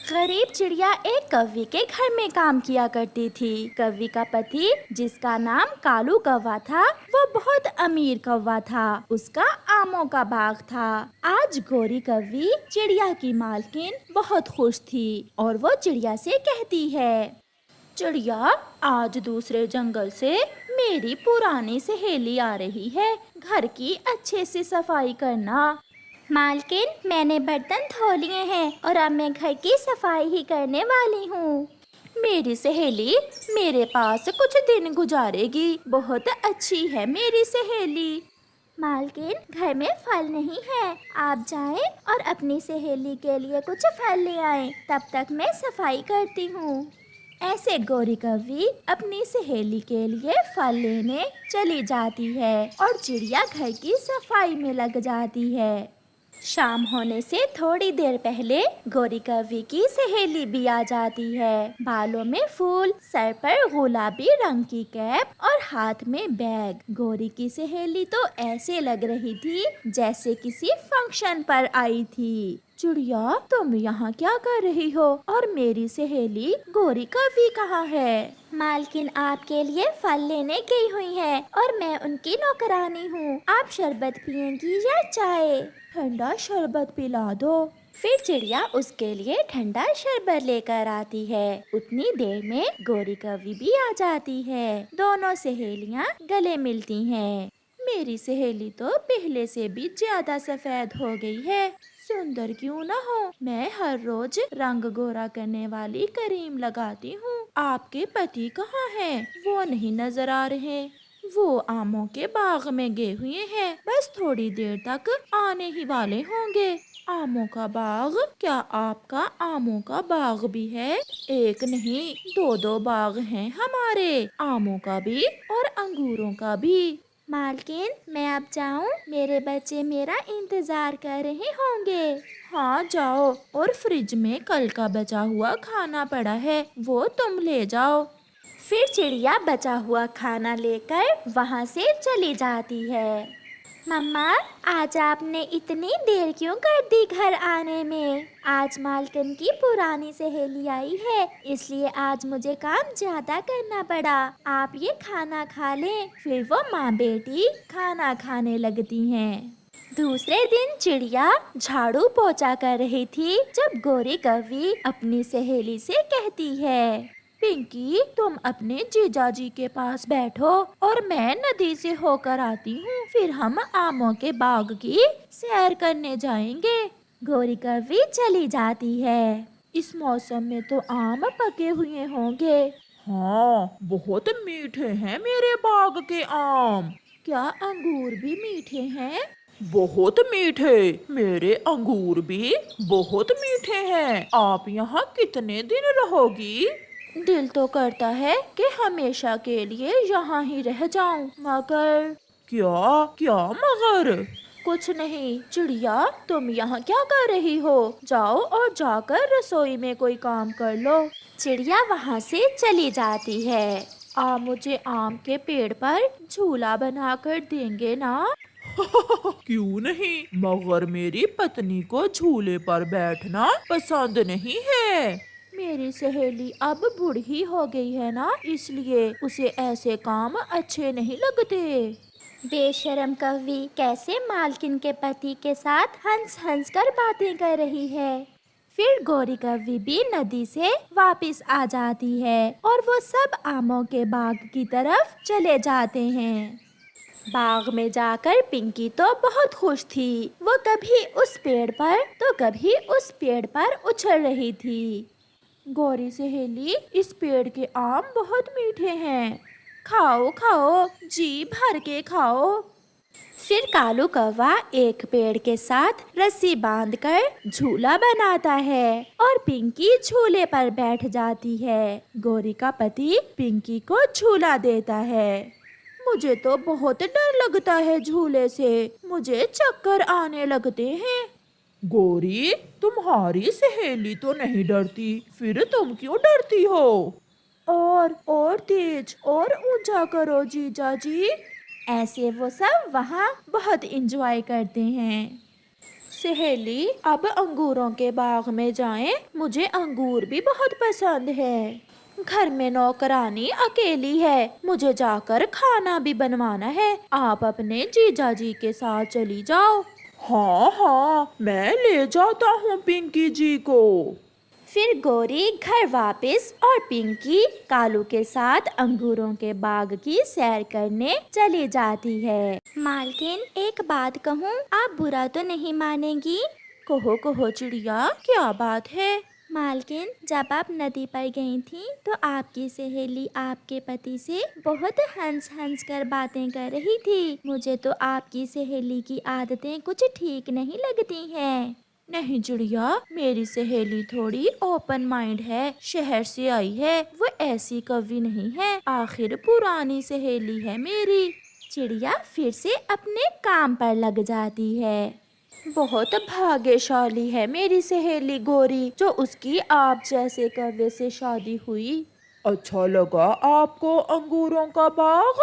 गरीब चिड़िया एक कौवे के घर में काम किया करती थी। कौवे का पति, जिसका नाम कालू कौवा था, वो बहुत अमीर कौवा था। उसका आमों का बाग था। आज गोरी कौवी, चिड़िया की मालकिन, बहुत खुश थी और वो चिड़िया से कहती है, चिड़िया, आज दूसरे जंगल से मेरी पुरानी सहेली आ रही है। घर की अच्छे से सफाई करना। मालकिन, मैंने बर्तन धो लिए हैं और अब मैं घर की सफाई ही करने वाली हूँ। मेरी सहेली मेरे पास कुछ दिन गुजारेगी। बहुत अच्छी है मेरी सहेली। मालकिन, घर में फल नहीं है, आप जाएं और अपनी सहेली के लिए कुछ फल ले आएं। तब तक मैं सफाई करती हूँ। ऐसे गोरी कौवी अपनी सहेली के लिए फल लेने चली जाती है और चिड़िया घर की सफाई में लग जाती है। शाम होने से थोड़ी देर पहले गोरी कौवी की सहेली भी आ जाती है। बालों में फूल, सर पर गुलाबी रंग की कैप और हाथ में बैग। गोरी की सहेली तो ऐसे लग रही थी जैसे किसी फंक्शन पर आई थी। चिड़िया, तुम यहाँ क्या कर रही हो और मेरी सहेली गोरी कौवी कहाँ है? मालकिन आपके लिए फल लेने गई हुई है और मैं उनकी नौकरानी हूँ। आप शरबत पियेंगी या चाय? ठंडा शरबत पिला दो। फिर चिड़िया उसके लिए ठंडा शरबत लेकर आती है। उतनी देर में गोरी कौवी भी आ जाती है। दोनों सहेलियाँ गले मिलती हैं। मेरी सहेली तो पहले से भी ज्यादा सफेद हो गई है। सुंदर क्यों ना हो, मैं हर रोज रंग गोरा करने वाली क्रीम लगाती हूँ। आपके पति कहाँ हैं? वो नहीं नजर आ रहे। वो आमों के बाग में गए हुए हैं। बस थोड़ी देर तक आने ही वाले होंगे। आमों का बाग? क्या आपका आमों का बाग भी है? एक नहीं, दो दो बाग हैं हमारे, आमों का भी और अंगूरों का भी। मालकिन, मैं अब जाऊं? मेरे बच्चे मेरा इंतजार कर रहे होंगे। हाँ, जाओ, और फ्रिज में कल का बचा हुआ खाना पड़ा है, वो तुम ले जाओ। फिर चिड़िया बचा हुआ खाना लेकर वहाँ से चली जाती है। मम्मा, आज आपने इतनी देर क्यों कर दी घर आने में? आज मालकिन की पुरानी सहेली आई है, इसलिए आज मुझे काम ज्यादा करना पड़ा। आप ये खाना खा लें। फिर वो माँ बेटी खाना खाने लगती हैं। दूसरे दिन चिड़िया झाड़ू पोंछा कर रही थी जब गोरी कौवी अपनी सहेली से कहती है, पिंकी, तुम अपने जीजाजी के पास बैठो और मैं नदी से होकर आती हूँ। फिर हम आमों के बाग की सैर करने जाएंगे। गोरी कौवी चली जाती है। इस मौसम में तो आम पके हुए होंगे। हाँ, बहुत मीठे हैं मेरे बाग के आम। क्या अंगूर भी मीठे हैं? बहुत मीठे, मेरे अंगूर भी बहुत मीठे हैं। आप यहाँ कितने दिन रहोगी? दिल तो करता है कि हमेशा के लिए यहाँ ही रह जाऊं, मगर क्या क्या मगर? कुछ नहीं। चिड़िया, तुम यहाँ क्या कर रही हो? जाओ और जाकर रसोई में कोई काम कर लो। चिड़िया वहाँ से चली जाती है। आप मुझे आम के पेड़ पर झूला बनाकर देंगे ना? क्यों नहीं, मगर मेरी पत्नी को झूले पर बैठना पसंद नहीं है। मेरी सहेली अब बूढ़ी हो गई है ना, इसलिए उसे ऐसे काम अच्छे नहीं लगते। बेशरम कौवी कैसे मालकिन के पति के साथ हंस हंस कर बातें कर रही है। फिर गोरी कौवी भी नदी से वापस आ जाती है और वो सब आमों के बाग की तरफ चले जाते हैं। बाग में जाकर पिंकी तो बहुत खुश थी। वो कभी उस पेड़ पर तो कभी उस पेड़ पर उछल रही थी। गोरी सहेली, इस पेड़ के आम बहुत मीठे हैं, खाओ खाओ, जी भर के खाओ। फिर कालू कौवा एक पेड़ के साथ रस्सी बांधकर झूला बनाता है और पिंकी झूले पर बैठ जाती है। गोरी का पति पिंकी को झूला देता है। मुझे तो बहुत डर लगता है झूले से, मुझे चक्कर आने लगते हैं। गोरी, तुम्हारी सहेली तो नहीं डरती, फिर तुम क्यों डरती हो? और तेज और ऊंचा करो जीजा जी। ऐसे वो सब वहाँ बहुत एंजॉय करते हैं। सहेली, अब अंगूरों के बाग में जाएं। मुझे अंगूर भी बहुत पसंद है। घर में नौकरानी अकेली है, मुझे जाकर खाना भी बनवाना है। आप अपने जीजा जी के साथ चली जाओ। हाँ हाँ, मैं ले जाता हूँ पिंकी जी को। फिर गौरी घर वापस और पिंकी कालू के साथ अंगूरों के बाग की सैर करने चली जाती है। मालकिन, एक बात कहूँ, आप बुरा तो नहीं मानेंगी? कहो कहो चिड़िया, क्या बात है? मालकिन, जब आप नदी पर गई थी तो आपकी सहेली आपके पति से बहुत हंस हंस कर बातें कर रही थी। मुझे तो आपकी सहेली की आदतें कुछ ठीक नहीं लगती हैं। नहीं चिड़िया, मेरी सहेली थोड़ी ओपन माइंड है, शहर से आई है, वो ऐसी कवि नहीं है। आखिर पुरानी सहेली है मेरी। चिड़िया फिर से अपने काम पर लग जाती है। बहुत भाग्यशाली है मेरी सहेली गौरी, जो उसकी आप जैसे कवि से शादी हुई। अच्छा लगा आपको अंगूरों का बाग?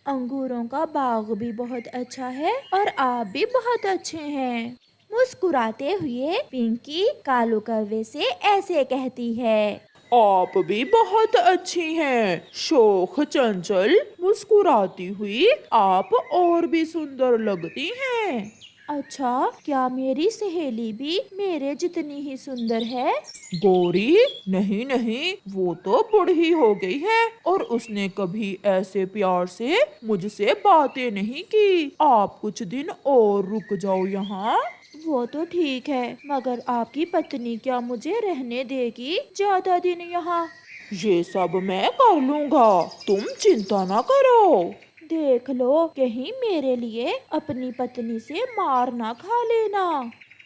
अंगूरों का बाग भी बहुत अच्छा है और आप भी बहुत अच्छे हैं। मुस्कुराते हुए पिंकी कालू कौवे से ऐसे कहती है। आप भी बहुत अच्छी हैं, शोख चंचल, मुस्कुराती हुई आप और भी सुंदर लगती हैं। अच्छा, क्या मेरी सहेली भी मेरे जितनी ही सुंदर है? गौरी, नहीं नहीं, वो तो बूढ़ी हो गई है और उसने कभी ऐसे प्यार से मुझसे बातें नहीं की। आप कुछ दिन और रुक जाओ यहाँ। वो तो ठीक है, मगर आपकी पत्नी क्या मुझे रहने देगी ज्यादा दिन यहाँ? ये सब मैं कर लूँगा, तुम चिंता ना करो। देख लो, कहीं मेरे लिए अपनी पत्नी से मार ना खा लेना।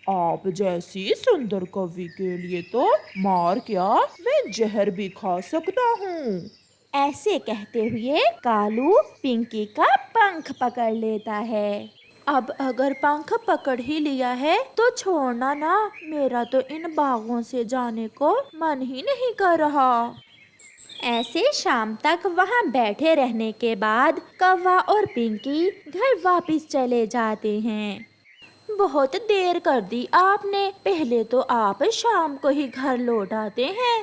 आप जैसी सुंदर कवि के लिए तो मार क्या, मैं जहर भी खा सकता हूँ। ऐसे कहते हुए कालू पिंकी का पंख पकड़ लेता है। अब अगर पंख पकड़ ही लिया है तो छोड़ना ना, मेरा तो इन बागों से जाने को मन ही नहीं कर रहा। ऐसे शाम तक वहाँ बैठे रहने के बाद कौवा और पिंकी घर वापस चले जाते हैं। बहुत देर कर दी आपने, पहले तो आप शाम को ही घर लौट आते हैं।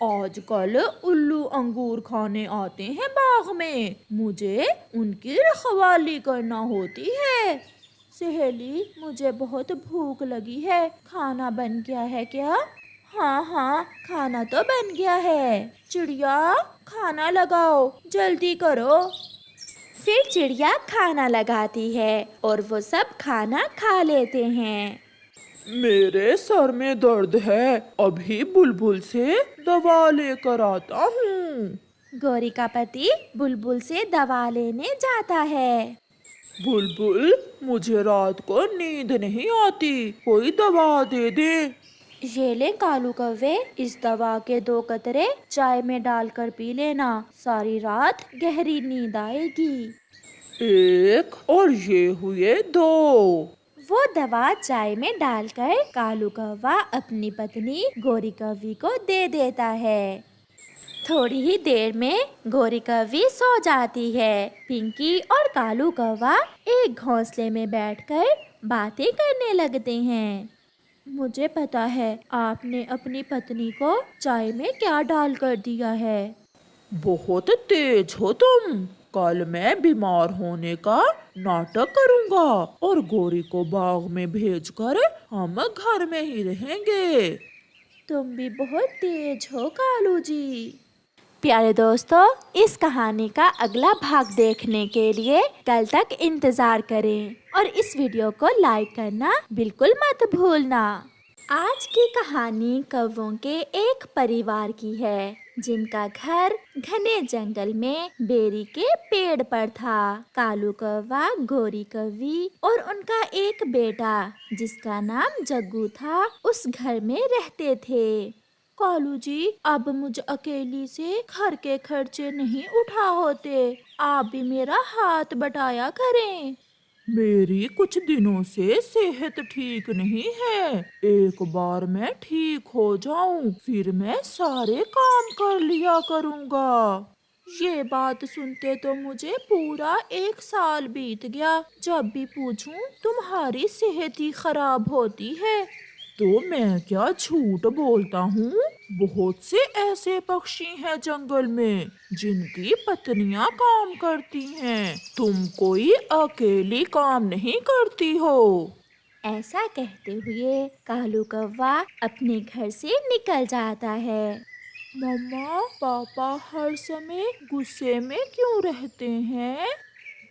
आजकल उल्लू अंगूर खाने आते हैं बाग में, मुझे उनकी रखवाली करना होती है। सहेली, मुझे बहुत भूख लगी है, खाना बन गया है क्या? हाँ हाँ, खाना तो बन गया है। चिड़िया, खाना लगाओ, जल्दी करो। फिर चिड़िया खाना लगाती है और वो सब खाना खा लेते हैं। मेरे सर में दर्द है, अभी बुलबुल से दवा लेकर आता हूँ। गौरी का पति बुलबुल से दवा लेने जाता है। बुलबुल, मुझे रात को नींद नहीं आती, कोई दवा दे दे। ये ले कालू कौवे, इस दवा के 2 कतरे चाय में डालकर पी लेना, सारी रात गहरी नींद आएगी। 1 और ये हुए 2। वो दवा चाय में डालकर कालू कौवा अपनी पत्नी गौरी कौवी को दे देता है। थोड़ी ही देर में गौरी कौवी सो जाती है। पिंकी और कालू कौवा एक घोंसले में बैठकर बातें करने लगते हैं। मुझे पता है आपने अपनी पत्नी को चाय में क्या डाल कर दिया है। बहुत तेज हो तुम, कल मैं बीमार होने का नाटक करूंगा और गौरी को बाग में भेजकर हम घर में ही रहेंगे। तुम भी बहुत तेज हो कालू जी। प्यारे दोस्तों, इस कहानी का अगला भाग देखने के लिए कल तक इंतजार करें और इस वीडियो को लाइक करना बिल्कुल मत भूलना। आज की कहानी कौवों के एक परिवार की है, जिनका घर घने जंगल में बेरी के पेड़ पर था। कालू कौवा, गौरी कौवी और उनका एक बेटा जिसका नाम जग्गू था, उस घर में रहते थे। कालू जी, अब मुझे अकेली से घर के खर्चे नहीं उठा होते, आप भी मेरा हाथ बटाया करें। मेरी कुछ दिनों से सेहत ठीक नहीं है, एक बार मैं ठीक हो जाऊं फिर मैं सारे काम कर लिया करूंगा। ये बात सुनते तो मुझे पूरा 1 साल बीत गया। जब भी पूछूं तुम्हारी सेहत ही खराब होती है। तो मैं क्या झूठ बोलता हूँ? बहुत से ऐसे पक्षी हैं जंगल में जिनकी पत्नियां काम करती हैं। तुम कोई अकेली काम नहीं करती हो। ऐसा कहते हुए कालू कौवा अपने घर से निकल जाता है। मम्मा, पापा हर समय गुस्से में क्यों रहते हैं?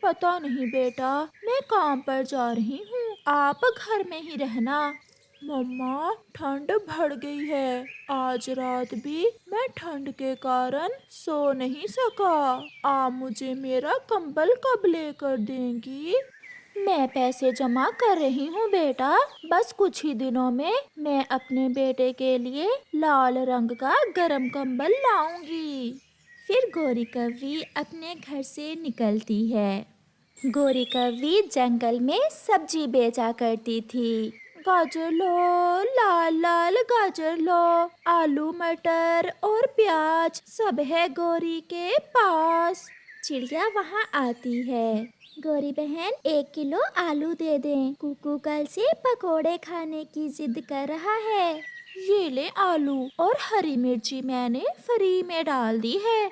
पता नहीं बेटा, मैं काम पर जा रही हूँ, आप घर में ही रहना। मम्मा, ठंड बढ़ गई है। आज रात भी मैं ठंड के कारण सो नहीं सका। आप मुझे मेरा कंबल कब लेकर देंगी? मैं पैसे जमा कर रही हूँ बेटा, बस कुछ ही दिनों में मैं अपने बेटे के लिए लाल रंग का गरम कंबल लाऊंगी। फिर गोरी कौवी अपने घर से निकलती है। गोरी कौवी जंगल में सब्जी बेचा करती थी। गाजर लो, लाल लाल गाजर लो, आलू मटर और प्याज सब है गोरी के पास। चिड़िया वहाँ आती है। गोरी बहन 1 किलो आलू दे दें, कुकू कल से पकोड़े खाने की जिद कर रहा है। ये ले आलू और हरी मिर्ची मैंने फ्री में डाल दी है।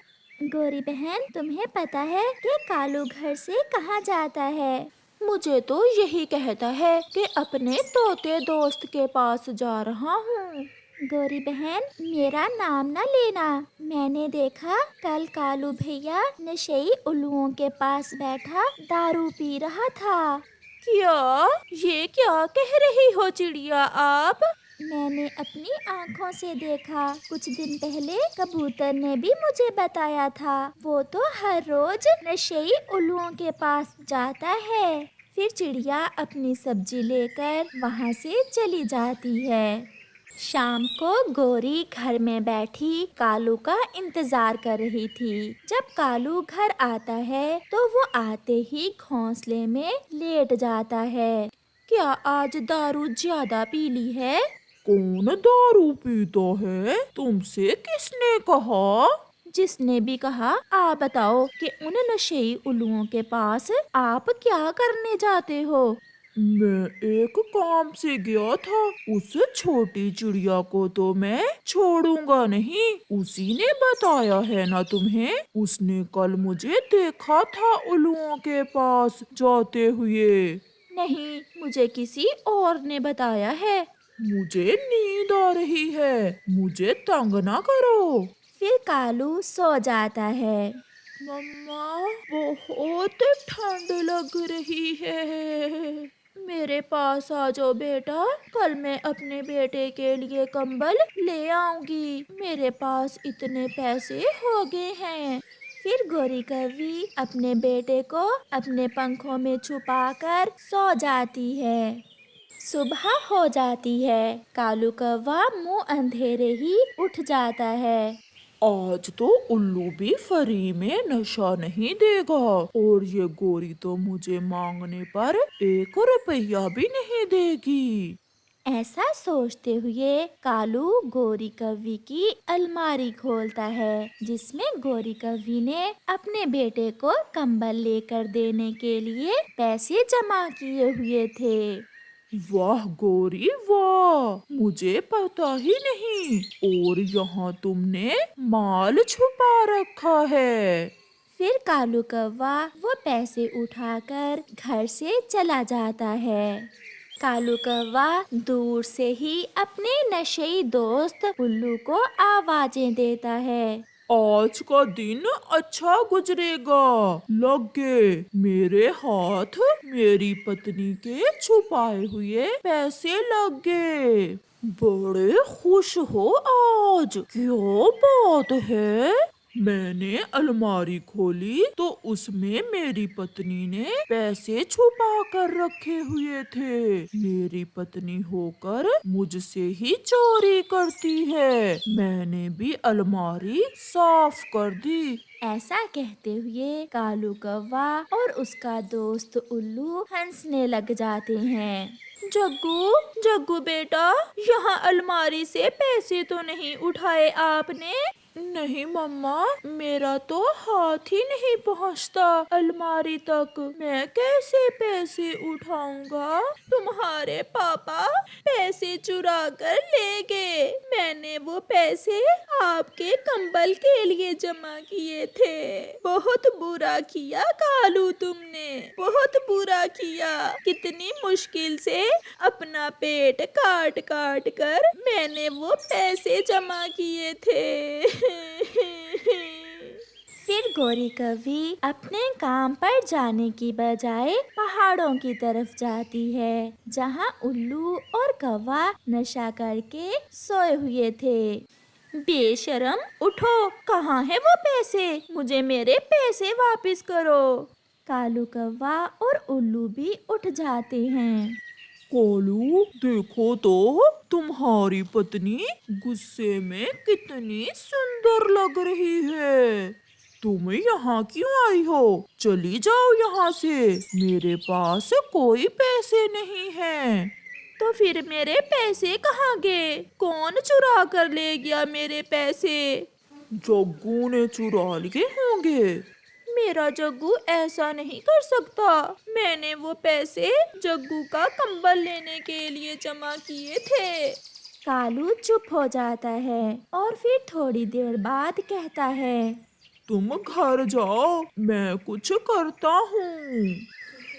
गोरी बहन, तुम्हें पता है कि कालू घर से कहाँ जाता है? मुझे तो यही कहता है कि अपने तोते दोस्त के पास जा रहा हूँ। गोरी बहन, मेरा नाम न लेना। मैंने देखा कल कालू भैया नशेई उल्लुओं के पास बैठा दारू पी रहा था। क्या? ये क्या कह रही हो चिड़िया आप? मैंने अपनी आँखों से देखा। कुछ दिन पहले कबूतर ने भी मुझे बताया था। वो तो हर रोज नशेई उल्लुओं के पास जाता है। फिर चिड़िया अपनी सब्जी लेकर वहाँ से चली जाती है। शाम को गोरी घर में बैठी कालू का इंतजार कर रही थी। जब कालू घर आता है तो वो आते ही घोंसले में लेट जाता है। क्या आज दारू ज्यादा पी ली है? कौन दारू पीता है? तुमसे किसने कहा? जिसने भी कहा। आप बताओ कि उन नशेई उल्लुओं के पास आप क्या करने जाते हो? मैं एक काम से गया था। उस छोटी चिड़िया को तो मैं छोड़ूंगा नहीं। उसी ने बताया है ना तुम्हें। उसने कल मुझे देखा था उल्लुओं के पास जाते हुए। नहीं, मुझे किसी और ने बताया है। मुझे नींद आ रही है, मुझे तंग ना करो। फिर कालू सो जाता है। मम्मा, बहुत ठंड लग रही है। मेरे पास आ जाओ बेटा, कल मैं अपने बेटे के लिए कंबल ले आऊंगी। मेरे पास इतने पैसे हो गए हैं। फिर गोरी कौवी अपने बेटे को अपने पंखों में छुपाकर सो जाती है। सुबह हो जाती है। कालू कौवा मुंह अंधेरे ही उठ जाता है। आज तो उल्लू भी फ्री में नशा नहीं देगा। और ये गोरी तो मुझे मांगने पर 1 रुपया भी नहीं देगी। ऐसा सोचते हुए कालू गोरी कौवी की अलमारी खोलता है, जिसमें गोरी कौवी ने अपने बेटे को कंबल लेकर देने के लिए पैसे जमा किए हुए थे। वाह गोरी वाह, मुझे पता ही नहीं। और यहाँ तुमने माल छुपा रखा है। फिर कालू कौवा वो पैसे उठाकर घर से चला जाता है। कालू कौवा दूर से ही अपने नशेई दोस्त उल्लू को आवाजें देता है। आज का दिन अच्छा गुजरेगा। लग गए मेरे हाथ। मेरी पत्नी के छुपाए हुए पैसे लग गए। बड़े खुश हो आज। क्या बात है? मैंने अलमारी खोली तो उसमें मेरी पत्नी ने पैसे छुपा कर रखे हुए थे। मेरी पत्नी होकर मुझसे ही चोरी करती है। मैंने भी अलमारी साफ कर दी। ऐसा कहते हुए कालू कौवा और उसका दोस्त उल्लू हंसने लग जाते हैं। जग्गू, जग्गू बेटा, यहाँ अलमारी से पैसे तो नहीं उठाए आपने? नहीं मम्मा, मेरा तो हाथ ही नहीं पहुंचता अलमारी तक। मैं कैसे पैसे उठाऊंगा? तुम्हारे पापा पैसे चुरा कर ले गए। मैंने वो पैसे आपके कंबल के लिए जमा किए थे। बहुत बुरा किया कालू, तुमने बहुत बुरा किया। कितनी मुश्किल से अपना पेट काट काट कर मैंने वो पैसे जमा किए थे। फिर गौरी कवि अपने काम पर जाने की बजाय पहाड़ों की तरफ जाती है, जहाँ उल्लू और कौवा नशा करके सोए हुए थे। बेशरम, उठो, कहाँ है वो पैसे? मुझे मेरे पैसे वापस करो। कालू कौवा और उल्लू भी उठ जाते हैं। कालू, देखो तो तुम्हारी पत्नी गुस्से में कितनी सुंदर लग रही है। तुम यहाँ क्यों आई हो? चली जाओ यहाँ से, मेरे पास कोई पैसे नहीं हैं। तो फिर मेरे पैसे कहाँ गए? कौन चुरा कर ले गया मेरे पैसे? जग्गू ने चुरा लिए होंगे। मेरा जग्गू ऐसा नहीं कर सकता। मैंने वो पैसे जग्गू का कंबल लेने के लिए जमा किए थे। कालू चुप हो जाता है और फिर थोड़ी देर बाद कहता है, तुम घर जाओ, मैं कुछ करता हूँ।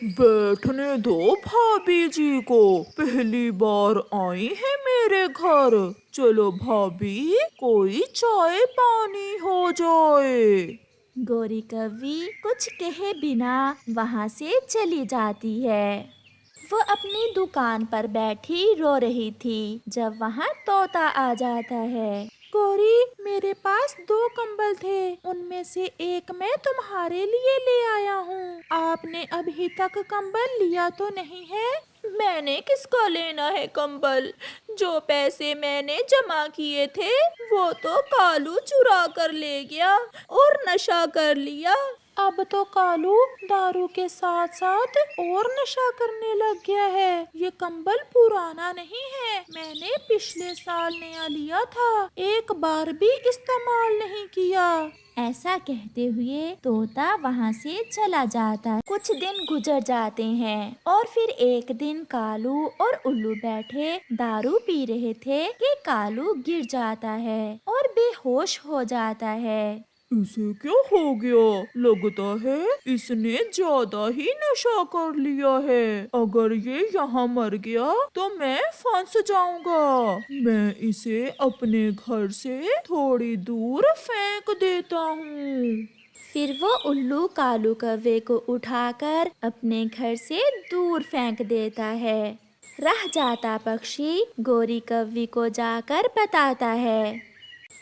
बैठने दो भाभी जी को, पहली बार आई है मेरे घर। चलो भाभी, कोई चाय पानी हो जाए। गौरी कवि कुछ कहे बिना वहाँ से चली जाती है। वो अपनी दुकान पर बैठी रो रही थी जब वहाँ तोता आ जाता है। गौरी, मेरे पास 2 कंबल थे, उनमें से एक मैं तुम्हारे लिए ले आया हूँ। आपने अभी तक कंबल लिया तो नहीं है? मैंने किसका लेना है कंबल? जो पैसे मैंने जमा किए थे वो तो कालू चुरा कर ले गया और नशा कर लिया। अब तो कालू दारू के साथ साथ और नशा करने लग गया है। ये कंबल पुराना नहीं है, मैंने पिछले साल नया लिया था, एक बार भी इस्तेमाल नहीं किया। ऐसा कहते हुए तोता वहाँ से चला जाता है। कुछ दिन गुजर जाते हैं और फिर एक दिन कालू और उल्लू बैठे दारू पी रहे थे कि कालू गिर जाता है और बेहोश हो जाता है। इसे क्या हो गया? लगता है इसने ज्यादा ही नशा कर लिया है। अगर ये यहाँ मर गया तो मैं फंस जाऊंगा। मैं इसे अपने घर से थोड़ी दूर फेंक देता हूँ। फिर वो उल्लू कालू कौवे को उठाकर अपने घर से दूर फेंक देता है। रह जाता पक्षी गौरी कौवी को जाकर बताता है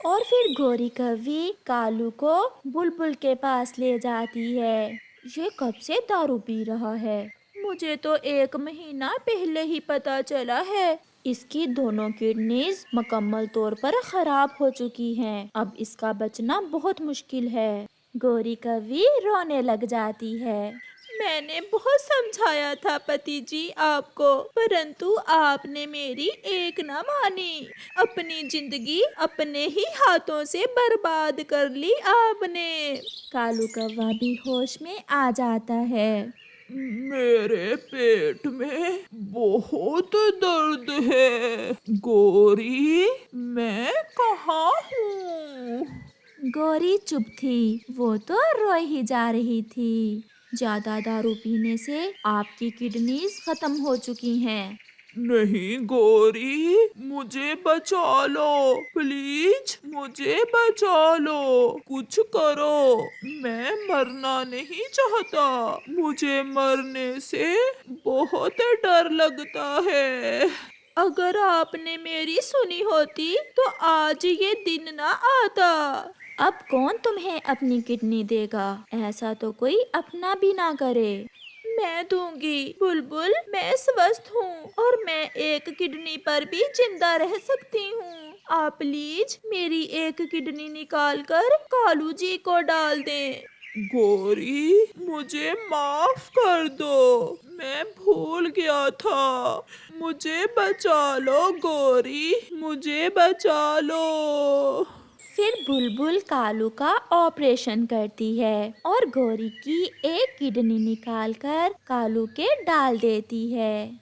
और फिर गौरी कौवी कालू को बुलबुल के पास ले जाती है। ये कब से दारू पी रहा है? मुझे तो 1 महीना पहले ही पता चला है। इसकी दोनों किडनीज मुकम्मल तौर पर खराब हो चुकी हैं। अब इसका बचना बहुत मुश्किल है। गौरी कौवी रोने लग जाती है। मैंने बहुत समझाया था पति जी आपको, परंतु आपने मेरी एक ना मानी। अपनी जिंदगी अपने ही हाथों से बर्बाद कर ली आपने। कालू कौवा भी होश में आ जाता है। मेरे पेट में बहुत दर्द है। गौरी, मैं कहाँ हूँ? गौरी चुप थी, वो तो रोई ही जा रही थी। ज्यादा दारू पीने से आपकी किडनीज खत्म हो चुकी हैं। नहीं गौरी, मुझे बचा लो, प्लीज मुझे बचा लो, कुछ करो। मैं मरना नहीं चाहता, मुझे मरने से बहुत डर लगता है। अगर आपने मेरी सुनी होती तो आज ये दिन ना आता। अब कौन तुम्हें अपनी किडनी देगा? ऐसा तो कोई अपना भी ना करे। मैं दूंगी बुलबुल, मैं स्वस्थ हूँ और मैं एक किडनी पर भी जिंदा रह सकती हूँ। आप प्लीज मेरी एक किडनी निकाल कर कालू जी को डाल दें। गौरी, मुझे माफ कर दो, मैं भूल गया था। मुझे बचा लो गौरी, मुझे बचा लो। फिर बुलबुल कालू का ऑपरेशन करती है और गौरी की एक किडनी निकालकर कालू के डाल देती है।